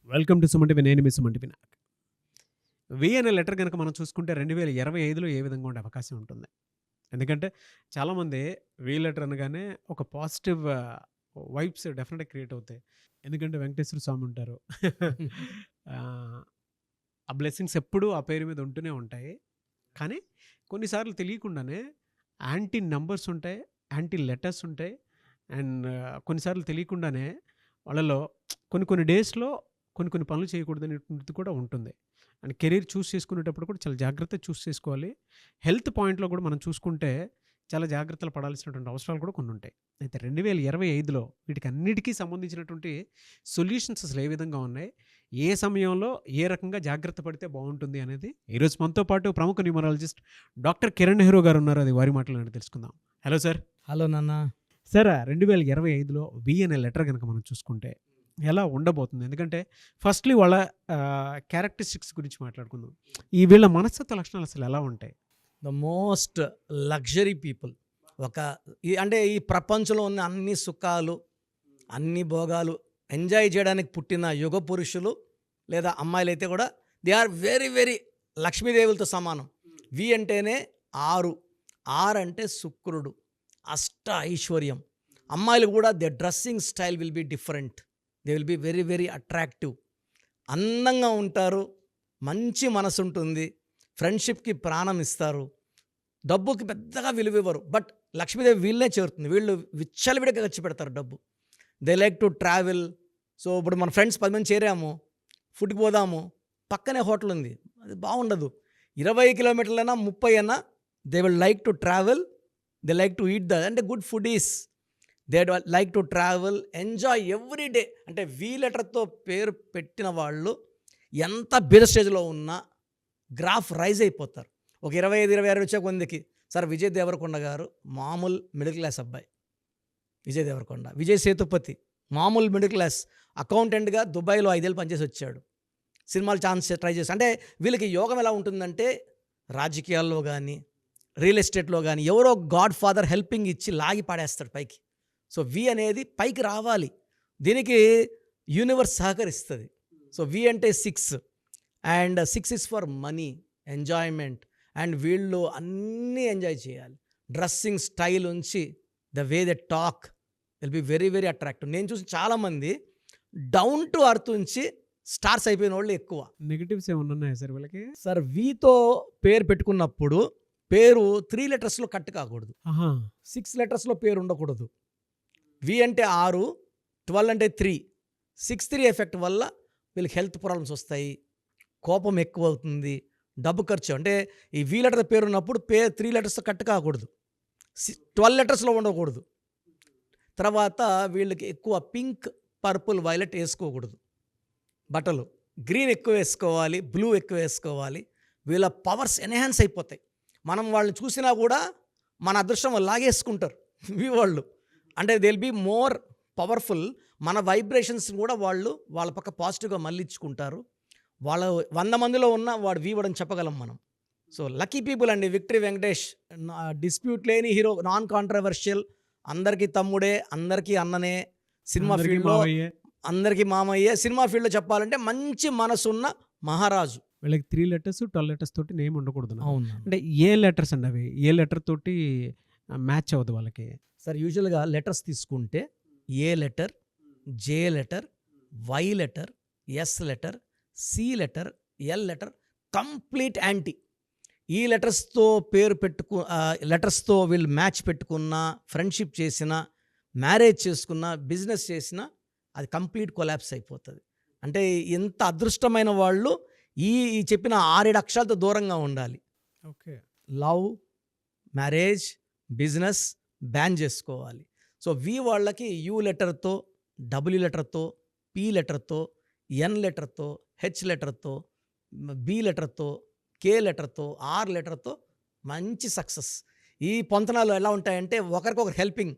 Welcome to Suman TV. నేను మీ Suman TV. వి అనే letter గనుక మనం చూసుకుంటే 2025లో ఏ విధంగా ఉండే అవకాశం ఉంటుంది. ఎందుకంటే చాలామంది వి లెటర్ అనగానే ఒక పాజిటివ్ వైబ్స్ డెఫినెట్‌గా క్రియేట్ అవుతాయి. ఎందుకంటే వెంకటేశ్వర స్వామి ఉంటారు. ఆహ్, ఆ బ్లెస్సింగ్స్ ఎప్పుడూ ఆ పేరు మీద ఉంటూనే ఉంటాయి. కానీ కొన్నిసార్లు తెలియకుండానే యాంటీ నంబర్స్ ఉంటాయి. యాంటీ లెటర్స్ ఉంటాయి. అండ్ కొన్నిసార్లు తెలియకుండానే వాళ్ళలో కొన్ని కొన్ని డేస్‌లో కొన్ని కొన్ని పనులు చేయకూడదనేటువంటిది కూడా ఉంటుంది. అండ్ కెరీర్ చూస్ చేసుకునేటప్పుడు కూడా చాలా జాగ్రత్తగా చూస్ చేసుకోవాలి. హెల్త్ పాయింట్‌లో కూడా మనం చూసుకుంటే చాలా జాగ్రత్తలు పడాల్సినటువంటి అవసరాలు కూడా కొన్ని ఉంటాయి. అయితే 2025లో వీటికన్నిటికి సంబంధించినటువంటి సొల్యూషన్స్ అసలు ఏ విధంగా ఉన్నాయి? ఏ సమయంలో ఏ రకంగా జాగ్రత్త పడితే బావుంటుంది అనేది ఈరోజు మనతో పాటు ప్రముఖ న్యూమరాలజిస్ట్ డాక్టర్ కిరణ్ నెహ్రూ గారు ఉన్నారు. అది వారి మాటల్లోనే తెలుసుకుందాం. Hello sir. హలో నాన్న. సార్ 2025లో వి అనే లెటర్ గనక మనం చూసుకుంటే ఎలా ఉండబోతుంది? ఎందుకంటే ఫస్ట్‌లీ వాళ్ళ క్యారెక్టరిస్టిక్స్ గురించి మాట్లాడుకుందాం. ఈ వీళ్ళ మనస్తత్వ లక్షణాలు అసలు ఎలా ఉంటాయి? The most luxury people. అంటే ఈ ప్రపంచంలో ఉన్న అన్ని సుఖాలు, అన్ని భోగాలు ఎంజాయ్ చేయడానికి పుట్టిన యుగ పురుషులు లేదా అమ్మాయిలైతే కూడా దే ఆర్ వెరీ వెరీ లక్ష్మీదేవులతో సమానం. వి అంటేనే 6. 6 అంటే శుక్రుడు, అష్ట ఐశ్వర్యం. అమ్మాయిలు కూడా the dressing style will be different. They will be very very attractive. అందంగా ఉంటారు, మంచి మనసు ఉంటుంది, ఫ్రెండ్షిప్కి ప్రాణం ఇస్తారు, డబ్బుకి పెద్దగా విలువ ఇవ్వరు. బట్ లక్ష్మీదేవి వీళ్ళనే చేరుతుంది. వీళ్ళు విచ్చలవిడిగా ఖర్చు పెడతారు డబ్బు. They like to travel. So ఇప్పుడు మన ఫ్రెండ్స్ 10 మంది చేరాము, ఫుడ్కి పోదాము, పక్కనే హోటల్ ఉంది, అది బాగుండదు. 20 కిలోమీటర్లైనా 30 అయినా they will like to travel. They like to eat అంటే good food is. They like to travel, enjoy every day. అంటే వి లెటర్తో పేరు పెట్టిన వాళ్ళు ఎంత బీద స్టేజ్లో ఉన్నా గ్రాఫ్ రైజ్ అయిపోతారు. ఒక 25, 26 వచ్చే కొందికి సార్ విజయ్ దేవరకొండ గారు మామూలు మిడిల్ క్లాస్ అబ్బాయి. విజయ్ దేవరకొండ, విజయ్ సేతుపతి మామూలు మిడిల్ క్లాస్ అకౌంటెంట్గా దుబాయ్లో 5 ఏళ్ళు పనిచేసి వచ్చాడు. సినిమాలు ఛాన్స్ ట్రై చేసి, అంటే వీళ్ళకి యోగం ఎలా ఉంటుందంటే రాజకీయాల్లో కానీ రియల్ ఎస్టేట్లో కానీ ఎవరో గాడ్ ఫాదర్ హెల్పింగ్ ఇచ్చి లాగి పాడేస్తాడు పైకి. సో వి అనేది పైకి రావాలి, దీనికి యూనివర్స్ సహకరిస్తుంది. సో వి అంటే 6 and 6 is for money, enjoyment. And వీళ్ళు అన్నీ ఎంజాయ్ చేయాలి. డ్రెస్సింగ్ స్టైల్ ఉంచి the way they talk will be very very attractive. నేను చూసి చాలామంది డౌన్ టు అర్త్ ఉంచి స్టార్స్ అయిపోయిన వాళ్ళు ఎక్కువ. నెగటివ్స్ ఏమన్నా ఉన్నాయా సార్ వీళ్ళకి? సార్ వీతో పేరు పెట్టుకున్నప్పుడు పేరు 3 లెటర్స్లో కట్ కాకూడదు, 6 లెటర్స్లో పేరు ఉండకూడదు. వి అంటే 6, 12 అంటే 3, 6-3 ఎఫెక్ట్ వల్ల వీళ్ళకి హెల్త్ ప్రాబ్లమ్స్ వస్తాయి, కోపం ఎక్కువ అవుతుంది, డబ్బు ఖర్చు. అంటే ఈ వి లెటర్ పేరు ఉన్నప్పుడు 3 లెటర్స్తో కట్ కాకూడదు, 12 లెటర్స్లో ఉండకూడదు. తర్వాత వీళ్ళకి ఎక్కువ పింక్, పర్పుల్, వైలెట్ వేసుకోకూడదు బట్టలు. గ్రీన్ ఎక్కువ వేసుకోవాలి, బ్లూ ఎక్కువ వేసుకోవాలి. వీళ్ళ పవర్స్ ఎన్హాన్స్ అయిపోతాయి. మనం వాళ్ళని చూసినా కూడా మన అదృష్టం వాళ్ళు లాగేసుకుంటారు వి వాళ్ళు. అంటే they will be more powerful. మన వైబ్రేషన్స్ కూడా వాళ్ళు వాళ్ళ పక్క పాజిటివ్గా మళ్ళించుకుంటారు. వాళ్ళ 100 మందిలో ఉన్న వాడు వీవడని చెప్పగలం మనం. సో లక్కీ పీపుల్ అండి. విక్టరీ వెంకటేష్ డిస్ప్యూట్ లేని హీరో, నాన్ కాంట్రవర్షియల్, అందరికీ తమ్ముడే, అందరికీ అన్ననే, సినిమా ఫీల్డ్లో అందరికీ మామయ్యే. సినిమా ఫీల్డ్లో చెప్పాలంటే మంచి మనసున్న మహారాజు. వీళ్ళకి 3 లెటర్స్, 12 లెటర్స్ తోటి నేమ్ ఉండకూడదు. అవును. అంటే ఏ లెటర్స్ అండి అవి? ఏ లెటర్ తోటి మ్యాచ్ అవ్వదు వాళ్ళకి? సార్ యూజువల్గా లెటర్స్ తీసుకుంటే A letter, J letter, Y letter, S letter, C letter, L letter complete anti. ఈ లెటర్స్తో లెటర్స్తో వీళ్ళు మ్యాచ్ పెట్టుకున్నా, ఫ్రెండ్షిప్ చేసినా, మ్యారేజ్ చేసుకున్నా, బిజినెస్ చేసినా అది కంప్లీట్ కొలాప్స్ అయిపోతుంది. అంటే ఎంత అదృష్టమైన వాళ్ళు ఈ చెప్పిన 6-7 అక్షరాలతో దూరంగా ఉండాలి. Okay. Love, marriage, business ban చేసుకోవాలి. సో వి వాళ్ళకి యూ లెటర్తో, డబ్ల్యూ లెటర్తో, పి లెటర్తో, ఎన్ లెటర్తో, హెచ్ లెటర్తో, బి లెటర్తో, కే లెటర్తో, ఆర్ లెటర్తో మంచి సక్సెస్. ఈ పొంతనాలు ఎలా ఉంటాయంటే ఒకరికొకరు హెల్పింగ్.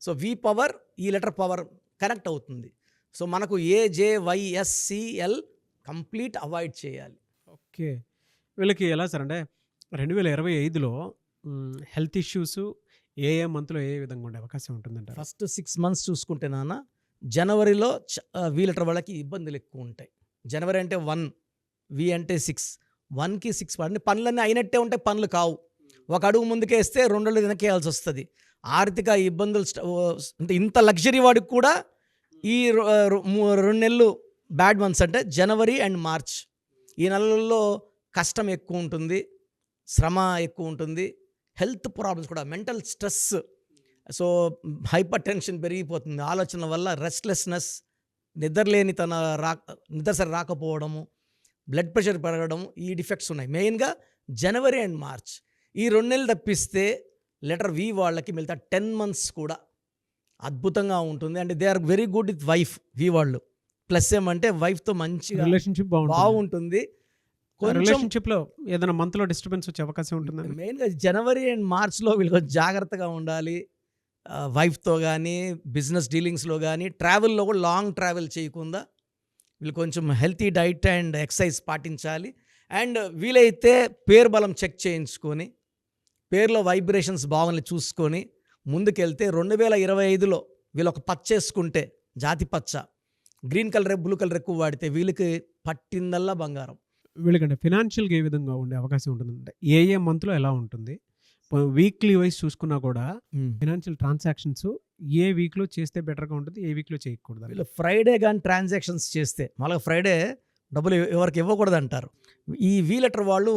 సో వి పవర్, ఈ లెటర్ పవర్ కనెక్ట్ అవుతుంది. సో మనకు A, J, Y, S, C, L complete avoid చేయాలి. ఓకే. వీళ్ళకి ఎలా సార్ అంటే 2025లో హెల్త్ ఇష్యూస్ ఏ మంత్లో ఏ విధంగా ఉండే అవకాశం ఉంటుందంటారు? ఫస్ట్ 6 మంత్స్ చూసుకుంటే నాన్న జనవరిలో వి లెటర్ వాళ్ళకి ఇబ్బందులు ఎక్కువ ఉంటాయి. జనవరి అంటే 1, వి అంటే 6, 1కి 6 పడండి. పనులన్నీ అయినట్టే ఉంటాయి, పనులు కావు. ఒక అడుగు ముందుకేస్తే 2 అడుగులు వెనకేయాల్సి వస్తుంది. ఆర్థిక ఇబ్బందులు అంటే ఇంత లగ్జరీ వాడికి కూడా ఈ 2 నెలలు బ్యాడ్ మంత్స్ అంటే జనవరి అండ్ మార్చ్. ఈ నెలల్లో కష్టం ఎక్కువ ఉంటుంది, శ్రమ ఎక్కువ ఉంటుంది, హెల్త్ ప్రాబ్లమ్స్ కూడా, mental stress, so hyper tension పెరిగిపోతుంది. ఆలోచనల వల్ల రెస్ట్లెస్నెస్, నిద్ర సరి రాకపోవడము, బ్లడ్ ప్రెషర్ పెరగడం, ఈ డిఫెక్ట్స్ ఉన్నాయి మెయిన్గా జనవరి అండ్ మార్చ్. ఈ 2 నెలలు తప్పిస్తే లెటర్ వి వాళ్ళకి మిగతా 10 మంత్స్ కూడా అద్భుతంగా ఉంటుంది. అంటే they are very good with wife. V వాళ్ళు ప్లస్ ఏమంటే వైఫ్తో మంచిగా రిలేషన్షిప్ బాగుంటుంది. కొంచెం రిలేషన్షిప్లో ఏదైనా మంత్లో డిస్టర్బెన్స్ వచ్చే అవకాశం ఉంటుందండి. మెయిన్గా జనవరి అండ్ మార్చ్లో వీళ్ళు కొంచెం జాగ్రత్తగా ఉండాలి. వైఫ్తో కానీ, బిజినెస్ డీలింగ్స్లో కానీ, ట్రావెల్లో కూడా లాంగ్ ట్రావెల్ చేయకుండా వీళ్ళు కొంచెం హెల్తీ డైట్ అండ్ ఎక్సర్సైజ్ పాటించాలి. అండ్ వీలైతే పేరు బలం చెక్ చేయించుకొని, పేరులో వైబ్రేషన్స్ బాగుంది చూసుకొని ముందుకెళ్తే 2025లో వీళ్ళు ఒక పచ్చ వేసుకుంటే, జాతి పచ్చ, గ్రీన్ కలర్ బ్లూ కలర్ ఎక్కువ వాడితే వీళ్ళకి పట్టిందల్లా బంగారం. వీళ్ళకంటే ఫినాన్షియల్గా ఏ విధంగా ఉండే అవకాశం ఉంటుందంటే ఏ మంత్లో ఎలా ఉంటుంది, వీక్లీ వైజ్ చూసుకున్నా కూడా ఫినాన్షియల్ ట్రాన్సాక్షన్స్ ఏ వీక్లో చేస్తే బెటర్గా ఉంటుంది, ఏ వీక్లో చేయకూడదు. వీళ్ళు ఫ్రైడే కానీ ట్రాన్సాక్షన్స్ చేస్తే, మళ్ళీ ఫ్రైడే డబ్బులు ఎవరికి ఇవ్వకూడదు అంటారు. ఈ వి లెటర్ వాళ్ళు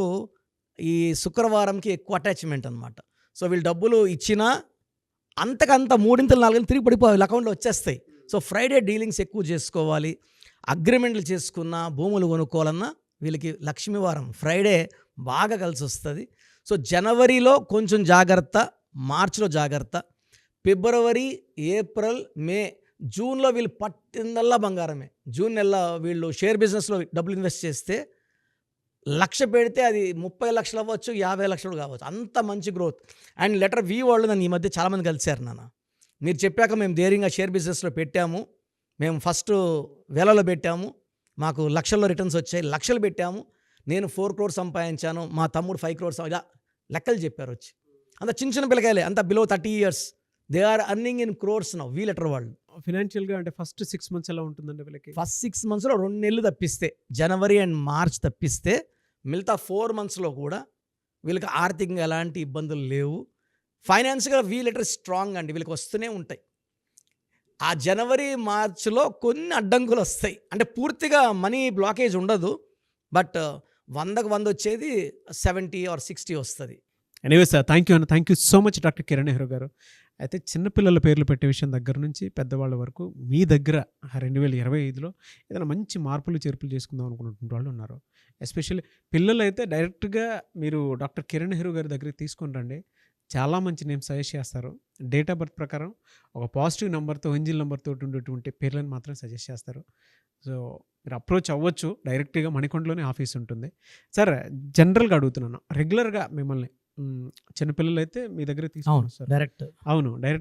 ఈ శుక్రవారంకి ఎక్కువ అటాచ్మెంట్ అనమాట. సో వీళ్ళు డబ్బులు ఇచ్చినా అంతకంత 3 4 తిరిగి పడిపోయి అకౌంట్లో వచ్చేస్తాయి. సో ఫ్రైడే డీలింగ్స్ ఎక్కువ చేసుకోవాలి. అగ్రిమెంట్లు చేసుకున్న భూములు కొనుక్కోవాలన్నా వీళ్ళకి లక్ష్మీవారం ఫ్రైడే బాగా కలిసి వస్తుంది. సో జనవరిలో కొంచెం జాగ్రత్త, మార్చిలో జాగ్రత్త, ఫిబ్రవరి, ఏప్రిల్, మే, జూన్లో వీళ్ళు పట్టిందల్లా బంగారమే. జూన్ నెల వీళ్ళు షేర్ బిజినెస్లో డబ్బులు ఇన్వెస్ట్ చేస్తే 1,00,000 పెడితే అది 30 లక్షలు అవ్వచ్చు, 50 లక్షలు కావచ్చు, అంత మంచి గ్రోత్. అండ్ లెటర్ వి వాళ్ళు నన్ను ఈ మధ్య చాలామంది కలిశారు. మీరు చెప్పాక మేము ధైర్యంగా షేర్ బిజినెస్లో పెట్టాము, మేము ఫస్ట్ వేలలో పెట్టాము, మాకు లక్షల్లో రిటర్న్స్ వచ్చాయి, లక్షలు పెట్టాము, నేను 4 crores సంపాదించాను, మా తమ్ముడు 5 crores, ఇలా లెక్కలు చెప్పారు వచ్చి. అంత చిన్న చిన్న పిల్లకాయలే, అంత below 30 years, they are earning in crores now వి లెటర్ వాళ్ళు. ఫినాన్షియల్గా అంటే ఫస్ట్ 6 months ఎలా ఉంటుందండి వీళ్ళకి? ఫస్ట్ 6 monthsలో 2 నెలలు తప్పిస్తే, జనవరి అండ్ మార్చ్ తప్పిస్తే మిగతా 4 monthsలో కూడా వీళ్ళకి ఆర్థికంగా ఎలాంటి ఇబ్బందులు లేవు. ఫైనాన్స్గా వి లెటర్ స్ట్రాంగ్ అండి, వీళ్ళకి వస్తూనే ఉంటాయి. ఆ జనవరి మార్చ్లో కొన్ని అడ్డంకులు వస్తాయి, అంటే పూర్తిగా మనీ బ్లాకేజ్ ఉండదు, బట్ 100కి 100 వచ్చేది 70 or 60 వస్తుంది. ఎనీవే సార్, థ్యాంక్ యూ అన్న, thank you so much doctor Kiran Nehru గారు. అయితే చిన్నపిల్లల పేర్లు పెట్టే విషయం దగ్గర నుంచి పెద్దవాళ్ళ వరకు మీ దగ్గర 2025లో ఏదైనా మంచి మార్పులు చేర్పులు చేసుకుందాం అనుకున్నటువంటి వాళ్ళు ఉన్నారు. ఎస్పెషల్లీ పిల్లలు అయితే డైరెక్ట్గా మీరు డాక్టర్ కిరణ్ నెహ్రూ గారి దగ్గరికి తీసుకొని రండి, చాలా మంచి నేమ్ సజెస్ట్ చేస్తారు. డేట్ ఆఫ్ బర్త్ ప్రకారం ఒక పాజిటివ్ నెంబర్తో, ఎంజిల్ నెంబర్తో ఉండేటువంటి పేర్లను మాత్రం సజెస్ట్ చేస్తారు. సో మీరు అప్రోచ్ అవ్వచ్చు, డైరెక్ట్గా మణికొండలోనే ఆఫీస్ ఉంటుంది. సార్ జనరల్గా అడుగుతున్నాను, రెగ్యులర్గా మిమ్మల్ని చిన్నపిల్లలు అయితే మీ దగ్గర తీసుకుంటారు సార్? డైరెక్ట్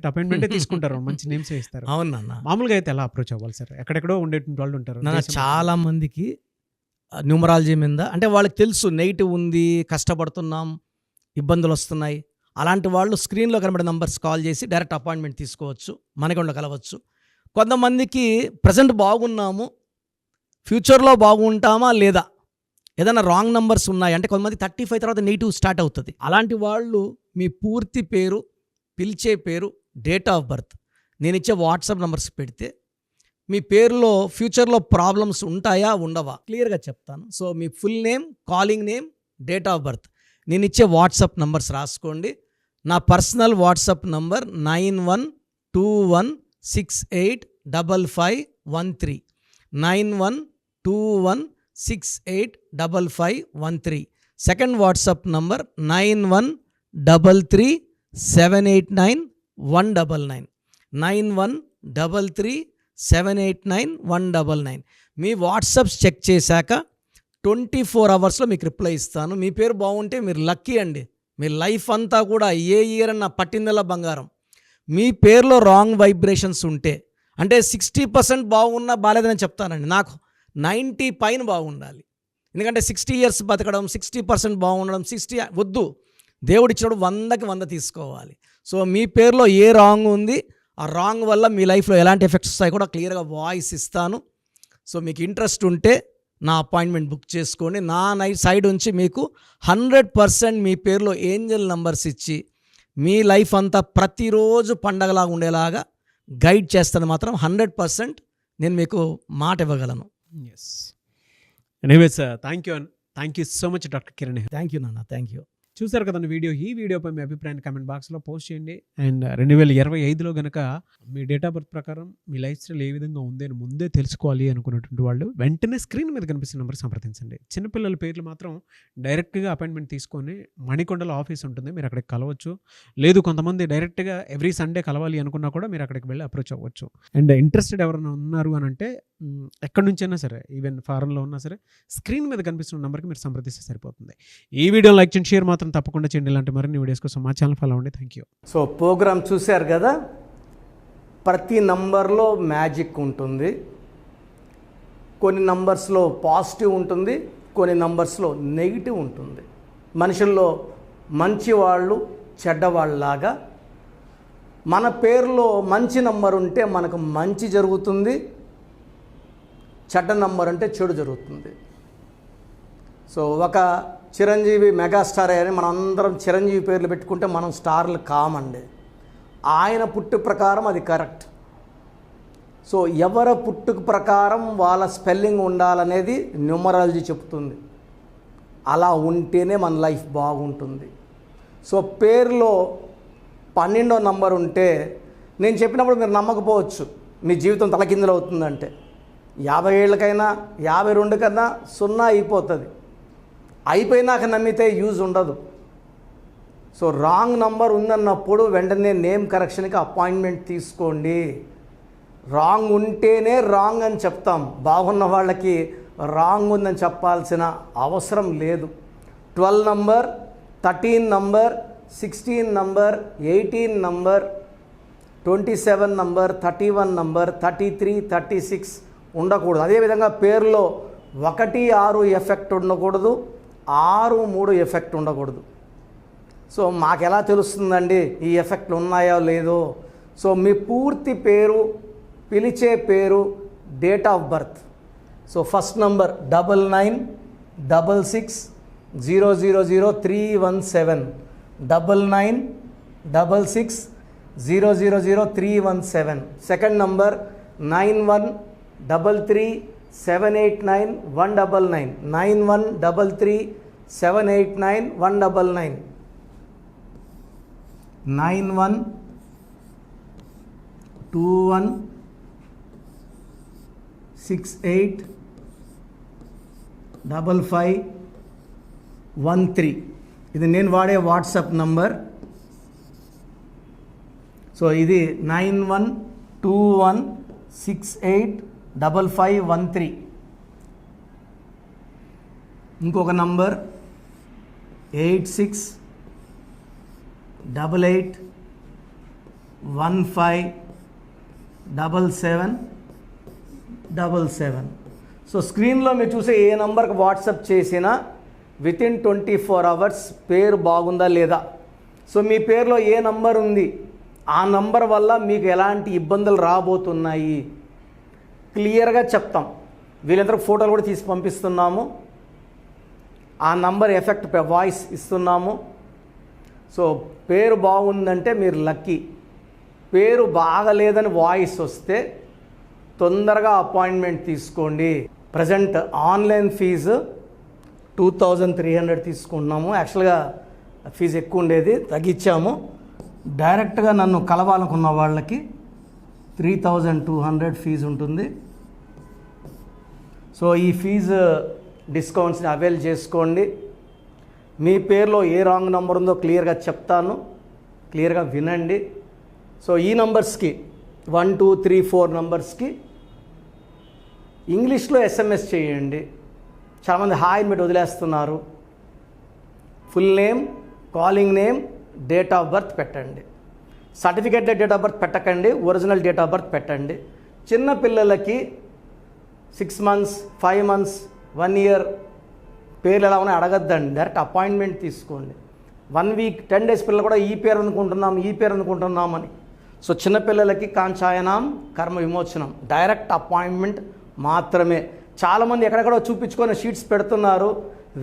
అపాయింట్మెంటే తీసుకుంటారు, మంచి నేమ్స్ ఇస్తారు. అవును నాన్న. మామూలుగా అయితే ఎలా అప్రోచ్ అవ్వాలి సార్? ఎక్కడెక్కడో ఉండేటువంటి వాళ్ళు ఉంటారు. చాలా మందికి న్యూమరాలజీ మీద అంటే వాళ్ళకి తెలుసు నెగిటివ్ ఉంది, కష్టపడుతున్నాం, ఇబ్బందులు వస్తున్నాయి, అలాంటి వాళ్ళు స్క్రీన్లో కనబడే నంబర్స్ కాల్ చేసి డైరెక్ట్ అపాయింట్మెంట్ తీసుకోవచ్చు, మనకొండ కలవచ్చు. కొంతమందికి ప్రజెంట్ బాగున్నాము, ఫ్యూచర్లో బాగుంటామా లేదా, ఏదైనా రాంగ్ నంబర్స్ ఉన్నాయి అంటే కొంతమంది 35 తర్వాత నెగిటివ్ స్టార్ట్ అవుతుంది. అలాంటి వాళ్ళు మీ పూర్తి పేరు, పిలిచే పేరు, డేట్ ఆఫ్ బర్త్, నేను ఇచ్చే వాట్సాప్ నంబర్స్ పెడితే మీ పేరులో ఫ్యూచర్లో ప్రాబ్లమ్స్ ఉంటాయా ఉండవా క్లియర్గా చెప్తాను. So me full name, calling name, date of birth, నేను ఇచ్చే వాట్సాప్ నంబర్స్ రాసుకోండి. నా personal WhatsApp number 9121685513, 9121685513. Second WhatsApp number 9133789199, 9133789199. మీ వాట్సాప్స్ చెక్ చేశాక 24 అవర్స్లో మీకు రిప్లై ఇస్తాను. మీ పేరు బాగుంటే మీరు లక్కీ అండి, మీ లైఫ్ అంతా కూడా ఏ ఇయర్ అన్న పట్టిందల్లా బంగారం. మీ పేరులో రాంగ్ వైబ్రేషన్స్ ఉంటే, అంటే 60% బాగున్నా బాగాలేదని చెప్తానండి, నాకు 90 పైన బాగుండాలి. ఎందుకంటే 60 years బతకడం, 60% బాగుండడం, 60 వద్దు, దేవుడిచ్చినప్పుడు 100కి 100 తీసుకోవాలి. సో మీ పేరులో ఏ రాంగ్ ఉంది ఆ రాంగ్ వల్ల మీ లైఫ్లో ఎలాంటి ఎఫెక్ట్స్ వస్తాయి కూడా క్లియర్గా వాయిస్ ఇస్తాను. సో మీకు ఇంట్రెస్ట్ ఉంటే నా అపాయింట్మెంట్ బుక్ చేసుకోండి. నా సైడ్ నుంచి మీకు 100% మీ పేరులో ఏంజల్ నంబర్స్ ఇచ్చి మీ లైఫ్ అంతా ప్రతిరోజు పండగలాగా ఉండేలాగా గైడ్ చేస్తాను. మాత్రం 100% నేను మీకు మాట ఇవ్వగలను. Yes. Anyways thank you so much doctor Kiran. Thank you నాన్న, థ్యాంక్ యూ. చూసారు కదండి వీడియో. ఈ వీడియోపై మీ అభిప్రాయాన్ని కామెంట్ బాక్స్లో పోస్ట్ చేయండి. అండ్ 2025లో కనుక మీ డేట్ ఆఫ్ బర్త్ ప్రకారం మీ లైఫ్ స్టైల్ ఏ విధంగా ఉంది అని ముందే తెలుసుకోవాలి అనుకున్నటువంటి వాళ్ళు వెంటనే స్క్రీన్ మీద కనిపిస్తున్న నెంబర్ సంప్రదించండి. చిన్నపిల్లల పేర్లు మాత్రం డైరెక్ట్గా అపాయింట్మెంట్ తీసుకొని మణికొండలో ఆఫీస్ ఉంటుంది, మీరు అక్కడికి కలవచ్చు. లేదు కొంతమంది డైరెక్ట్గా ఎవ్రీ సండే కలవాలి అనుకున్నా కూడా మీరు అక్కడికి వెళ్ళి అప్రోచ్ అవ్వచ్చు. అండ్ ఇంట్రెస్టెడ్ ఎవరైనా ఉన్నారు అని అంటే ఎక్కడి నుంచైనా సరే, ఈవెన్ ఫారెన్లో ఉన్నా సరే, స్క్రీన్ మీద కనిపిస్తున్న నెంబర్కి మీరు సంప్రదిస్తే సరిపోతుంది. ఈ వీడియో లైక్ చేయండి, షేర్ మాత్రం తప్పకుండా చేయండి. ఇలాంటి మరిన్ని వీడియోస్ కోసం మా ఛానల్ ఫాలో అవ్వండి. Thank you. సో ప్రోగ్రామ్ చూశారు కదా, ప్రతి నంబర్లో మ్యాజిక్ ఉంటుంది. కొన్ని నంబర్స్లో పాజిటివ్ ఉంటుంది, కొన్ని నంబర్స్లో నెగిటివ్ ఉంటుంది. మనుషుల్లో మంచి వాళ్ళు చెడ్డవాళ్ళలాగా మన పేరులో మంచి నంబర్ ఉంటే మనకు మంచి జరుగుతుంది, చెడ్డ నంబర్ అంటే చెడు జరుగుతుంది. సో ఒక చిరంజీవి మెగాస్టార్ అని మనం అందరం చిరంజీవి పేర్లు పెట్టుకుంటే మనం స్టార్లు కామండి. ఆయన పుట్టు ప్రకారం అది కరెక్ట్. సో ఎవరి పుట్టుకు ప్రకారం వాళ్ళ స్పెల్లింగ్ ఉండాలనేది న్యూమరాలజీ చెప్తుంది. అలా ఉంటేనే మన లైఫ్ బాగుంటుంది. సో పేరులో 12వ నంబర్ ఉంటే నేను చెప్పినప్పుడు మీరు నమ్మకపోవచ్చు, మీ జీవితం తలకిందులు అవుతుందంటే. 50 ఏళ్ళకైనా 52 కన్నా 0 అయిపోతుంది. అయిపోయినాక నమ్మితే యూజ్ ఉండదు. సో రాంగ్ నంబర్ ఉందన్నప్పుడు వెంటనే నేమ్ కరెక్షన్కి అపాయింట్మెంట్ తీసుకోండి. రాంగ్ ఉంటేనే రాంగ్ అని చెప్తాం. బాగున్న వాళ్ళకి రాంగ్ ఉందని చెప్పాల్సిన అవసరం లేదు. 12 number, 13 number, 16 number, 18 number, 27 number, 31 number, 33, 36 ఉండకూడదు. అదేవిధంగా పేరులో 1, 6 ఎఫెక్ట్ ఉండకూడదు, 6, 3 ఎఫెక్ట్ ఉండకూడదు. సో మాకు ఎలా తెలుస్తుందండి ఈ ఎఫెక్ట్లు ఉన్నాయో లేదో? సో మీ పూర్తి పేరు, పిలిచే పేరు, date of birth. So first number 9966000317, 9966000317. Second number 9133789199, 9133789199, 9121685513. ఇది నేను వాడే వాట్సాప్ నంబర్. సో ఇది 9121685513. ఇంకొక నంబర్ 8688157777. సో స్క్రీన్లో మీరు చూసే ఏ నంబర్కి వాట్సాప్ చేసినా వితిన్ 24 అవర్స్ పేరు బాగుందా లేదా, సో మీ పేరులో ఏ నంబర్ ఉంది, ఆ నంబర్ వల్ల మీకు ఎలాంటి ఇబ్బందులు రాబోతున్నాయి క్లియర్గా చెప్తాం. వీళ్ళందరూ ఫోటోలు కూడా తీసి పంపిస్తున్నాము. ఆ నంబర్ ఎఫెక్ట్ వాయిస్ ఇస్తున్నాము. సో పేరు బాగుందంటే మీరు లక్కీ. పేరు బాగలేదని వాయిస్ వస్తే తొందరగా అపాయింట్మెంట్ తీసుకోండి. ప్రజెంట్ ఆన్లైన్ ఫీజు 2300 తీసుకుంటున్నాము. యాక్చువల్గా ఫీజు ఎక్కువ ఉండేది, తగ్గించాము. డైరెక్ట్గా నన్ను కలవాలనుకున్న వాళ్ళకి 3200 ఫీజు ఉంటుంది. సో ఈ ఫీజు డిస్కౌంట్స్ని అవైల్ చేసుకోండి. మీ పేరులో ఏ రాంగ్ నెంబర్ ఉందో క్లియర్గా చెప్తాను, క్లియర్గా వినండి. సో ఈ నంబర్స్కి 1, 2, 3, 4 నంబర్స్కి ఇంగ్లీష్లో ఎస్ఎంఎస్ చేయండి. చాలామంది హాయ్ మీరు వదిలేస్తున్నారు. Full name, calling name, date of birth పెట్టండి. సర్టిఫికేట్ డేట్ ఆఫ్ బర్త్ పెట్టకండి, ఒరిజినల్ డేట్ ఆఫ్ బర్త్ పెట్టండి. చిన్న పిల్లలకి 6 months, 5 months, 1 year పేర్లు ఎలా ఉన్నాయి అడగద్దండి, డైరెక్ట్ అపాయింట్మెంట్ తీసుకోండి. 1 week, 10 days పిల్లలు కూడా ఈ పేరు అనుకుంటున్నాం, ఈ పేరు అనుకుంటున్నామని. సో చిన్నపిల్లలకి కాంచాయనం కర్మ విమోచనం డైరెక్ట్ అపాయింట్మెంట్ మాత్రమే. చాలామంది ఎక్కడెక్కడో చూపించుకొని షీట్స్ పెడుతున్నారు.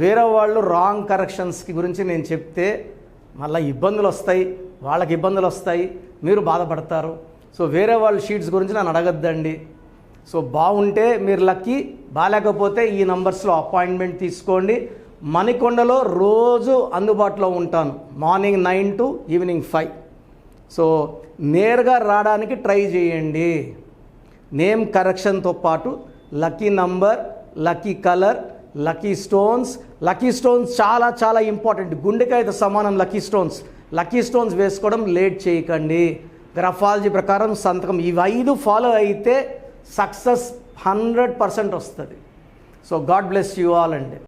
వేరే వాళ్ళు రాంగ్ కరెక్షన్స్కి గురించి నేను చెప్తే మళ్ళీ ఇబ్బందులు వస్తాయి, వాళ్ళకి ఇబ్బందులు వస్తాయి, మీరు బాధపడతారు. సో వేరే వాళ్ళ షీట్స్ గురించి నన్ను అడగద్దండి. సో బాగుంటే మీరు లక్కీ, బాగాలేకపోతే ఈ నంబర్స్లో అపాయింట్మెంట్ తీసుకోండి. మణికొండలో రోజు అందుబాటులో ఉంటాను, మార్నింగ్ 9 to ఈవినింగ్ 5. సో నేరుగా రావడానికి ట్రై చేయండి. నేమ్ కరెక్షన్తో పాటు lucky number, lucky colour, lucky stones. Lucky stones చాలా చాలా ఇంపార్టెంట్. గుండెకాయతో సమానం లక్కీ స్టోన్స్. లక్కీ స్టోన్స్ వేసుకోవడం లేట్ చేయకండి. గ్రఫాలజీ ప్రకారం సంతకం ఇవి 5 ఫాలో అయితే సక్సెస్ 100% వస్తుంది. So God bless you all అండి.